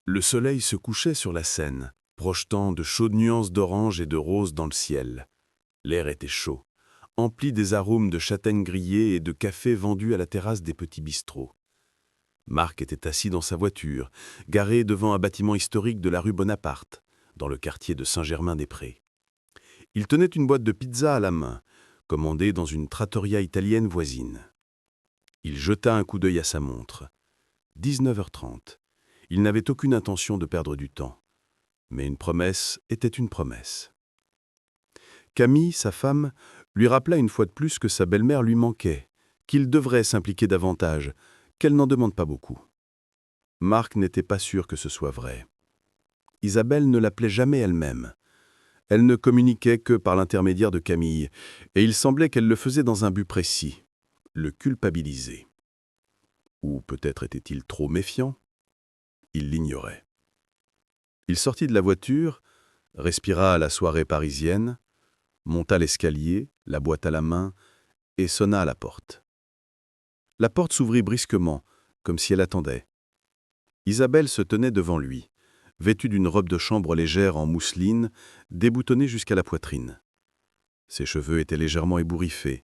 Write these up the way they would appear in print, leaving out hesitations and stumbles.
Le soleil se couchait sur la Seine, projetant de chaudes nuances d'orange et de rose dans le ciel. L'air était chaud, empli des arômes de châtaignes grillées et de café vendus à la terrasse des petits bistrots. Marc était assis dans sa voiture, garée devant un bâtiment historique de la rue Bonaparte, dans le quartier de Saint-Germain-des-Prés. Il tenait une boîte de pizza à la main, commandée dans une trattoria italienne voisine. Il jeta un coup d'œil à sa montre. 19h30. Il n'avait aucune intention de perdre du temps. Mais une promesse était une promesse. Camille, sa femme, lui rappela une fois de plus que sa belle-mère lui manquait, qu'il devrait s'impliquer davantage, qu'elle n'en demande pas beaucoup. Marc n'était pas sûr que ce soit vrai. Isabelle ne l'appelait jamais elle-même. Elle ne communiquait que par l'intermédiaire de Camille, et il semblait qu'elle le faisait dans un but précis, le culpabiliser. Ou peut-être était-il trop méfiant? Il l'ignorait. Il sortit de la voiture, respira à la soirée parisienne, monta l'escalier, la boîte à la main, et sonna à la porte. La porte s'ouvrit brusquement, comme si elle attendait. Isabelle se tenait devant lui, vêtue d'une robe de chambre légère en mousseline, déboutonnée jusqu'à la poitrine. Ses cheveux étaient légèrement ébouriffés,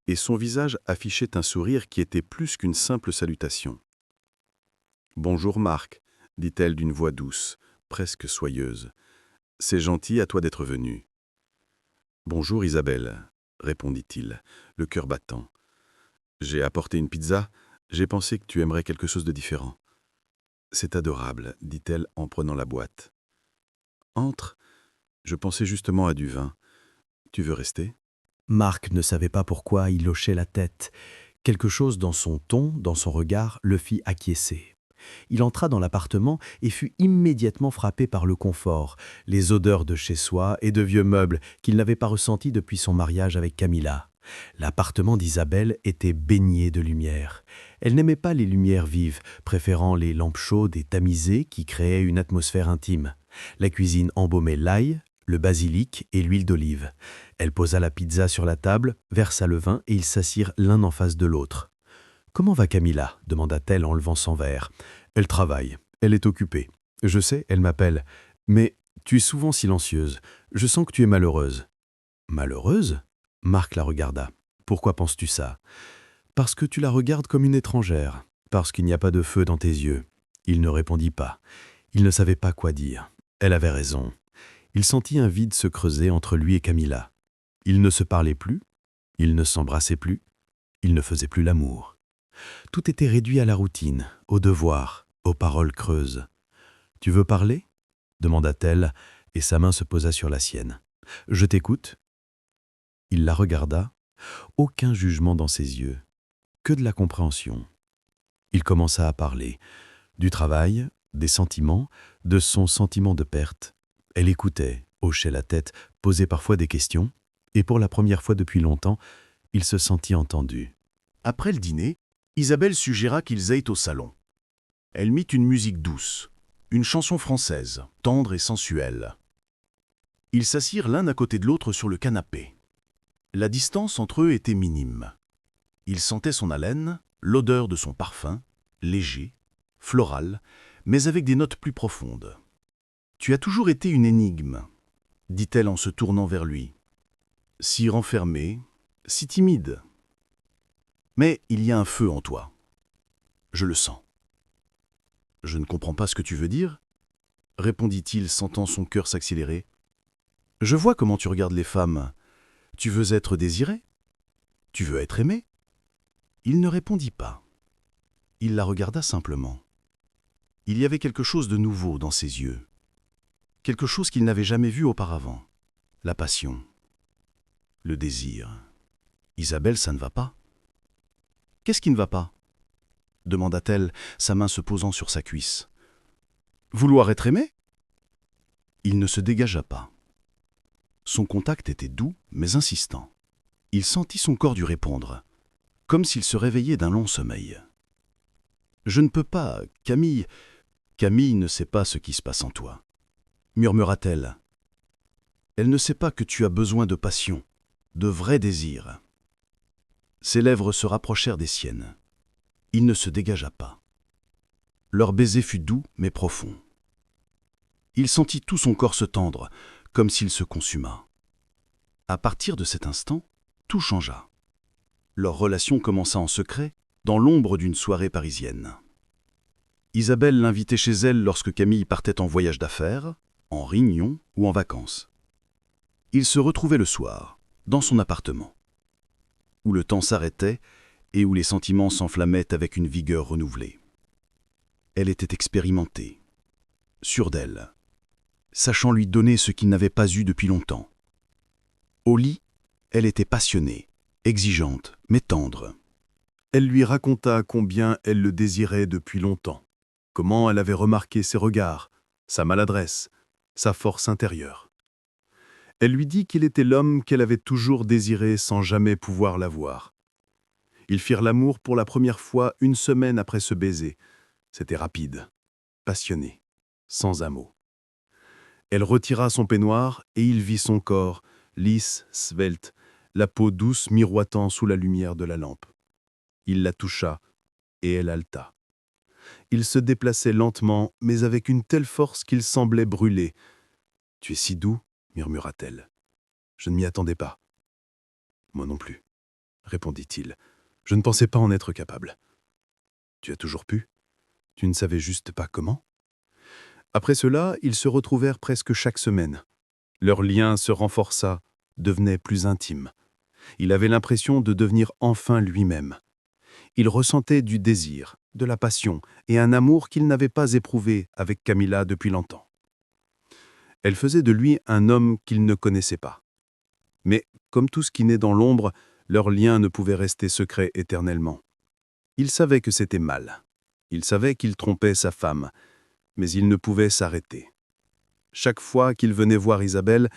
et son visage affichait un sourire qui était plus qu'une simple salutation. « Bonjour Marc », dit-elle d'une voix douce, presque soyeuse. « C'est gentil à toi d'être venu. »« Bonjour Isabelle », répondit-il, le cœur battant. « J'ai apporté une pizza, j'ai pensé que tu aimerais quelque chose de différent. »« C'est adorable, » dit-elle en prenant la boîte. « Entre, je pensais justement à du vin. Tu veux rester ?» Marc ne savait pas pourquoi il hochait la tête. Quelque chose dans son ton, dans son regard, le fit acquiescer. Il entra dans l'appartement et fut immédiatement frappé par le confort, les odeurs de chez soi et de vieux meubles qu'il n'avait pas ressentis depuis son mariage avec Camilla. L'appartement d'Isabelle était baigné de lumière. Elle n'aimait pas les lumières vives, préférant les lampes chaudes et tamisées qui créaient une atmosphère intime. La cuisine embaumait l'ail, le basilic et l'huile d'olive. Elle posa la pizza sur la table, versa le vin et ils s'assirent l'un en face de l'autre. « Comment va Camilla » demanda-t-elle en levant son verre. « Elle travaille, elle est occupée. Je sais, elle m'appelle. Mais tu es souvent silencieuse. Je sens que tu es malheureuse. »« Malheureuse » Marc la regarda. « Pourquoi penses-tu ça ?»« Parce que tu la regardes comme une étrangère. Parce qu'il n'y a pas de feu dans tes yeux. » Il ne répondit pas. Il ne savait pas quoi dire. Elle avait raison. Il sentit un vide se creuser entre lui et Camilla. Ils ne se parlaient plus, ils ne s'embrassaient plus, ils ne faisaient plus l'amour. Tout était réduit à la routine, au devoir, aux paroles creuses. « Tu veux parler ?» demanda-t-elle, et sa main se posa sur la sienne. « Je t'écoute. » Il la regarda, aucun jugement dans ses yeux, que de la compréhension. Il commença à parler, du travail, des sentiments, de son sentiment de perte. Elle écoutait, hochait la tête, posait parfois des questions, et pour la première fois depuis longtemps, il se sentit entendu. Après le dîner, Isabelle suggéra qu'ils aillent au salon. Elle mit une musique douce, une chanson française, tendre et sensuelle. Ils s'assirent l'un à côté de l'autre sur le canapé. La distance entre eux était minime. Il sentait son haleine, l'odeur de son parfum, léger, floral, mais avec des notes plus profondes. « Tu as toujours été une énigme, » dit-elle en se tournant vers lui. « Si renfermée, si timide. Mais il y a un feu en toi. Je le sens. »« Je ne comprends pas ce que tu veux dire, » répondit-il, sentant son cœur s'accélérer. « Je vois comment tu regardes les femmes. Tu veux être désiré? Tu veux être aimé ?» Il ne répondit pas. Il la regarda simplement. Il y avait quelque chose de nouveau dans ses yeux. Quelque chose qu'il n'avait jamais vu auparavant. La passion. Le désir. « Isabelle, ça ne va pas. »« Qu'est-ce qui ne va pas ?» demanda-t-elle, sa main se posant sur sa cuisse. « Vouloir être aimé ?» Il ne se dégagea pas. Son contact était doux, mais insistant. Il sentit son corps lui répondre, comme s'il se réveillait d'un long sommeil. « Je ne peux pas, Camille. Camille ne sait pas ce qui se passe en toi. » murmura-t-elle. « Elle ne sait pas que tu as besoin de passion, de vrai désir. » Ses lèvres se rapprochèrent des siennes. Il ne se dégagea pas. Leur baiser fut doux mais profond. Il sentit tout son corps se tendre, comme s'il se consuma. À partir de cet instant, tout changea. Leur relation commença en secret, dans l'ombre d'une soirée parisienne. Isabelle l'invitait chez elle lorsque Camille partait en voyage d'affaires, en réunion ou en vacances. Ils se retrouvaient le soir, dans son appartement, où le temps s'arrêtait et où les sentiments s'enflammaient avec une vigueur renouvelée. Elle était expérimentée, sûre d'elle, sachant lui donner ce qu'il n'avait pas eu depuis longtemps. Au lit, elle était passionnée, exigeante, mais tendre. Elle lui raconta combien elle le désirait depuis longtemps, comment elle avait remarqué ses regards, sa maladresse, sa force intérieure. Elle lui dit qu'il était l'homme qu'elle avait toujours désiré sans jamais pouvoir l'avoir. Ils firent l'amour pour la première fois 1 semaine après ce baiser. C'était rapide, passionné, sans un mot. Elle retira son peignoir et il vit son corps, lisse, svelte, la peau douce miroitant sous la lumière de la lampe. Il la toucha et elle haleta. Il se déplaçait lentement, mais avec une telle force qu'il semblait brûler. « Tu es si doux » murmura-t-elle. « Je ne m'y attendais pas. »« Moi non plus, » répondit-il. « Je ne pensais pas en être capable. »« Tu as toujours pu ? Tu ne savais juste pas comment ?» Après cela, ils se retrouvèrent presque chaque semaine. Leur lien se renforça, devenait plus intime. Il avait l'impression de devenir enfin lui-même. Il ressentait du désir, de la passion et un amour qu'il n'avait pas éprouvé avec Camilla depuis longtemps. Elle faisait de lui un homme qu'il ne connaissait pas. Mais, comme tout ce qui naît dans l'ombre, leur lien ne pouvait rester secret éternellement. Il savait que c'était mal. Il savait qu'il trompait sa femme, mais il ne pouvait s'arrêter. Chaque fois qu'il venait voir Isabelle,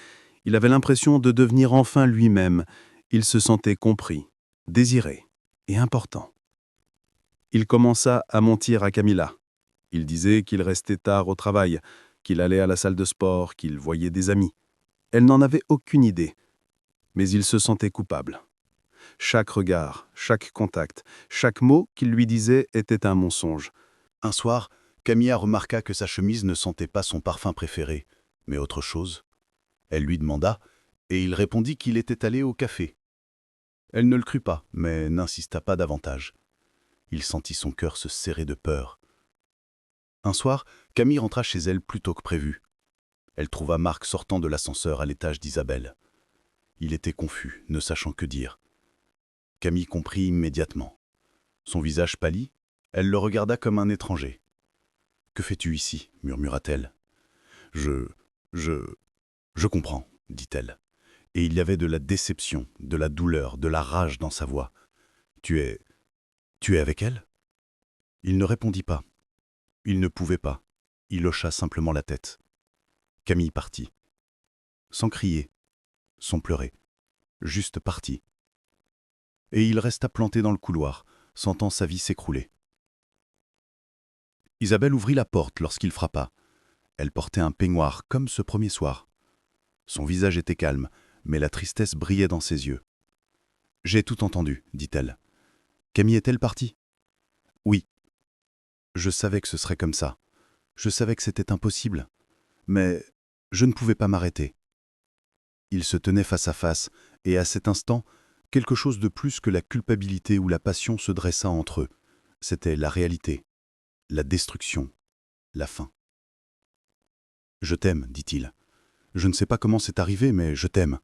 il avait l'impression de devenir enfin lui-même. Il se sentait compris, désiré et important. Il commença à mentir à Camilla. Il disait qu'il restait tard au travail, qu'il allait à la salle de sport, qu'il voyait des amis. Elle n'en avait aucune idée, mais il se sentait coupable. Chaque regard, chaque contact, chaque mot qu'il lui disait était un mensonge. Un soir, Camilla remarqua que sa chemise ne sentait pas son parfum préféré, mais autre chose. Elle lui demanda, et il répondit qu'il était allé au café. Elle ne le crut pas, mais n'insista pas davantage. Il sentit son cœur se serrer de peur. Un soir, Camille rentra chez elle plus tôt que prévu. Elle trouva Marc sortant de l'ascenseur à l'étage d'Isabelle. Il était confus, ne sachant que dire. Camille comprit immédiatement. Son visage pâlit, elle le regarda comme un étranger. « Que fais-tu ici » murmura-t-elle. « Je comprends » dit-elle. Et il y avait de la déception, de la douleur, de la rage dans sa voix. « Tu es avec elle » Il ne répondit pas. Il ne pouvait pas. Il hocha simplement la tête. Camille partit. Sans crier, sans pleurer. Juste partie. Et il resta planté dans le couloir, sentant sa vie s'écrouler. Isabelle ouvrit la porte lorsqu'il frappa. Elle portait un peignoir comme ce premier soir. Son visage était calme, mais la tristesse brillait dans ses yeux. « J'ai tout entendu, » dit-elle. « Camille est-elle partie ?»« Oui. Je savais que ce serait comme ça. Je savais que c'était impossible. Mais je ne pouvais pas m'arrêter. » Ils se tenaient face à face, et à cet instant, quelque chose de plus que la culpabilité ou la passion se dressa entre eux. C'était la réalité, la destruction, la fin. « Je t'aime, dit-il. Je ne sais pas comment c'est arrivé, mais je t'aime. »«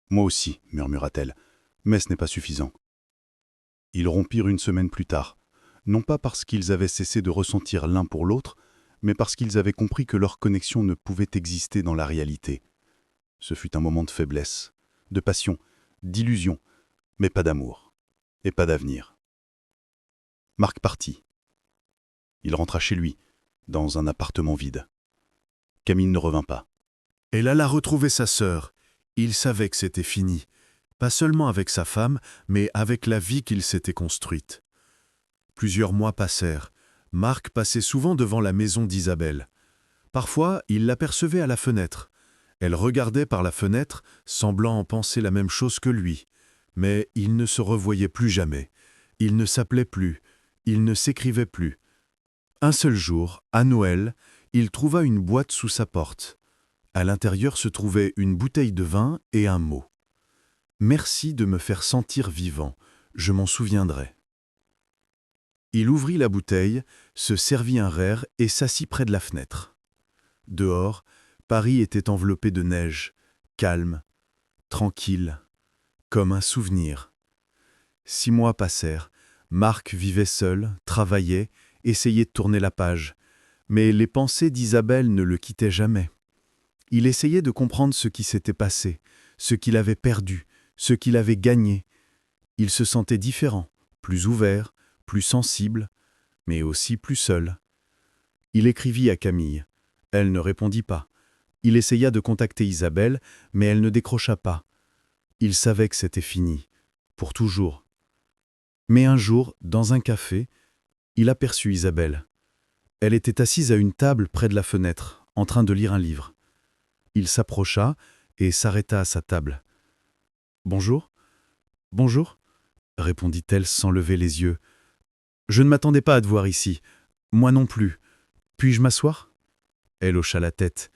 Moi aussi, murmura-t-elle, mais ce n'est pas suffisant. » Ils rompirent 1 semaine plus tard, non pas parce qu'ils avaient cessé de ressentir l'un pour l'autre, mais parce qu'ils avaient compris que leur connexion ne pouvait exister dans la réalité. Ce fut un moment de faiblesse, de passion, d'illusion, mais pas d'amour, et pas d'avenir. Marc partit. Il rentra chez lui, dans un appartement vide. Camille ne revint pas. Elle alla retrouver sa sœur. Il savait que c'était fini, pas seulement avec sa femme, mais avec la vie qu'il s'était construite. Plusieurs mois passèrent. Marc passait souvent devant la maison d'Isabelle. Parfois, il l'apercevait à la fenêtre. Elle regardait par la fenêtre, semblant en penser la même chose que lui. Mais ils ne se revoyaient plus jamais. Ils ne s'appelaient plus. Ils ne s'écrivaient plus. Un seul jour, à Noël, Il trouva une boîte sous sa porte. À l'intérieur se trouvait une bouteille de vin et un mot. « Merci de me faire sentir vivant, je m'en souviendrai. » Il ouvrit la bouteille, se servit un verre et s'assit près de la fenêtre. Dehors, Paris était enveloppé de neige, calme, tranquille, comme un souvenir. 6 mois passèrent. Marc vivait seul, travaillait, essayait de tourner la page. Mais les pensées d'Isabelle ne le quittaient jamais. Il essayait de comprendre ce qui s'était passé, ce qu'il avait perdu, ce qu'il avait gagné. Il se sentait différent, plus ouvert, plus sensible, mais aussi plus seul. Il écrivit à Camille. Elle ne répondit pas. Il essaya de contacter Isabelle, mais elle ne décrocha pas. Il savait que c'était fini, pour toujours. Mais un jour, dans un café, il aperçut Isabelle. Elle était assise à une table près de la fenêtre, en train de lire un livre. Il s'approcha et s'arrêta à sa table. « Bonjour. Bonjour, répondit-elle sans lever les yeux. Je ne m'attendais pas à te voir ici. Moi non plus. Puis-je m'asseoir ? Elle hocha la tête.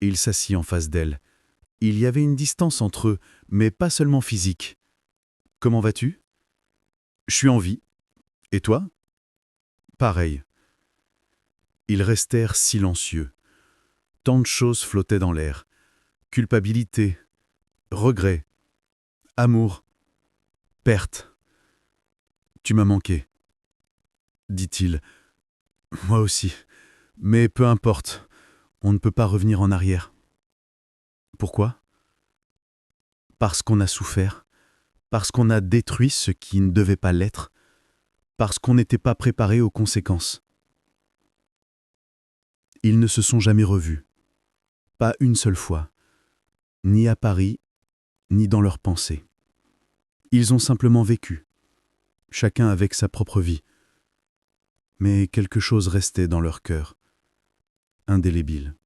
Il s'assit en face d'elle. Il y avait une distance entre eux, mais pas seulement physique. Comment vas-tu ? Je suis en vie. Et toi ? Pareil. Ils restèrent silencieux. Tant de choses flottaient dans l'air. Culpabilité, regret, amour, perte. Tu m'as manqué, dit-il. Moi aussi. Mais peu importe, on ne peut pas revenir en arrière. Pourquoi ? Parce qu'on a souffert, parce qu'on a détruit ce qui ne devait pas l'être, parce qu'on n'était pas préparé aux conséquences. Ils ne se sont jamais revus, pas une seule fois, ni à Paris, ni dans leurs pensées. Ils ont simplement vécu, chacun avec sa propre vie. Mais quelque chose restait dans leur cœur, indélébile.